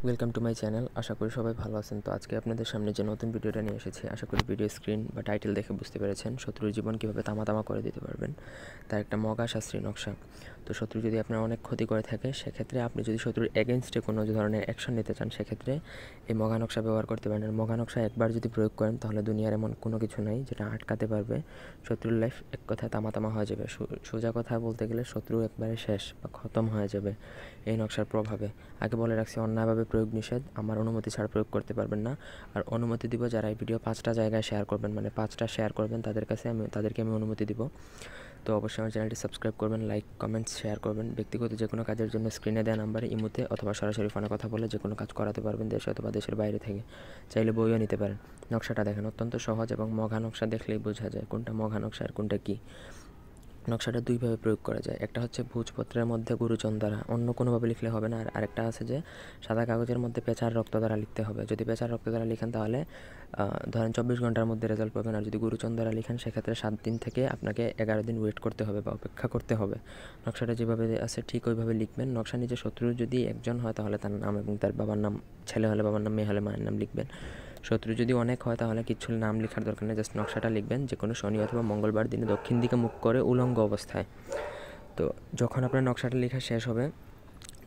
Welcome to my channel. আশা করি সবাই ভালো আছেন। তো আজকে আপনাদের সামনে যে নতুন ভিডিওটা নিয়ে এসেছি, আশা করি ভিডিও স্ক্রিন বা টাইটেল দেখে বুঝতে পেরেছেন শত্রুর জীবন কীভাবে তামা করে দিতে পারবেন, তার একটা মগা শাস্ত্রী নকশা। তো শত্রু যদি আপনার অনেক ক্ষতি করে থাকে, সেক্ষেত্রে আপনি যদি শত্রুর এগেনস্টে কোনো ধরনের অ্যাকশন নিতে চান, সেক্ষেত্রে এই মগা নকশা ব্যবহার করতে পারেন। আর মগা নকশা একবার যদি প্রয়োগ করেন, তাহলে দুনিয়ার এমন কোনো কিছু নাই যেটা আটকাতে পারবে। শত্রুর লাইফ এক কথায় তামা হয়ে যাবে। সোজা কথা বলতে গেলে শত্রু একবারে শেষ বা খতম হয়ে যাবে এই নকশার প্রভাবে। আগে বলে রাখছি, অন্যায়ভাবে প্রয়োগ নিষেধ, আমার অনুমতি ছাড়া প্রয়োগ করতে পারবেন না। আর অনুমতি দিব যারা এই ভিডিও 5টা জায়গায় শেয়ার করবেন, মানে 5টা শেয়ার করবেন, তাদেরকে আমি অনুমতি দিব। তো অবশ্যই আমার চ্যানেলটি সাবস্ক্রাইব করবেন, লাইক, কমেন্টস, শেয়ার করবেন। ব্যক্তিগত যে কোনো কাজের জন্য স্ক্রিনে দেওয়া নাম্বারে ইমোতে অথবা সরাসরি ফোনে কথা বলে যে কোনো কাজ করাতে পারবেন, দেশে অথবা দেশের বাইরে থেকে। চাইলে বইও নিতে পারেন। নকশাটা দেখেন, অত্যন্ত সহজ এবং মঘা নকশা দেখলেই বোঝা যায় কোনটা মঘা নকশা আর কোনটা কী। নকশাটা দুইভাবে প্রয়োগ করা যায়। একটা হচ্ছে ভোজপত্রের মধ্যে গুরুচন দ্বারা, অন্য কোনোভাবে লিখলে হবে না। আর আরেকটা আছে যে সাদা কাগজের মধ্যে পেঁচার রক্ত দ্বারা লিখতে হবে। যদি পেঁচার রক্ত দ্বারা লিখেন তাহলে ধরেন 24 ঘন্টার মধ্যে রেজাল্ট পাবেন। আর যদি গুরুচন দ্বারা লিখেন, সেক্ষেত্রে 7 দিন থেকে আপনাকে 11 দিন ওয়েট করতে হবে বা অপেক্ষা করতে হবে। নকশাটা যেভাবে আছে ঠিক ওইভাবে লিখবেন। নকশা নিজে শত্রু যদি একজন হয়, তাহলে তার নাম এবং তার বাবার নাম, ছেলে হলে বাবার নাম, মেয়ে হলে মায়ের নাম লিখবেন। শত্রু যদি অনেক হয়, তাহলে কিচ্ছু নাম লেখার দরকার নেই, জাস্ট নকশাটা লিখবেন। যে কোনো শনি অথবা মঙ্গলবার দিনে দক্ষিণ দিকে মুখ করে উলঙ্গ অবস্থায়। তো যখন আপনার নকশাটা লেখা শেষ হবে,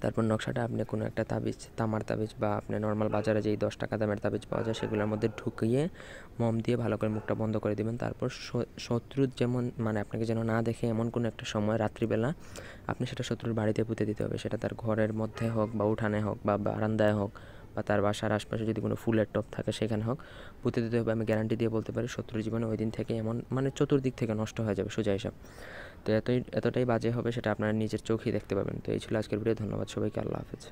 তারপর নকশাটা আপনি কোনো একটা তাবিজ, তামার তাবিজ বা আপনি নর্মাল বাজারে যেই 10 টাকা দামের তাবিজ পাওয়া যায়, সেগুলোর মধ্যে ঢুকিয়ে মম দিয়ে ভালো করে মুখটা বন্ধ করে দেবেন। তারপর শত্রু যেমন, মানে আপনাকে যেন না দেখে, এমন কোনো একটা সময় রাত্রিবেলা আপনি সেটা শত্রুর বাড়িতে পুঁতে দিতে হবে। সেটা তার ঘরের মধ্যে হোক বা উঠানে হোক বা বারান্দায় হোক বা তার বাসার আশপাশে যদি কোনো ফুলের টব থাকে সেখানে হোক, পুঁতে দিতে হবে। আমি গ্যারান্টি দিয়ে বলতে পারি, শত্রুর জীবনে ওই দিন থেকে এমন, মানে চতুর্দিক থেকে নষ্ট হয়ে যাবে, সোজা হিসাব। তো এতটাই বাজে হবে, সেটা আপনারা নিজের চোখেই দেখতে পাবেন। তো এই ছিল আজকের ভিডিও। ধন্যবাদ সবাইকে। আল্লাহ হাফেজ।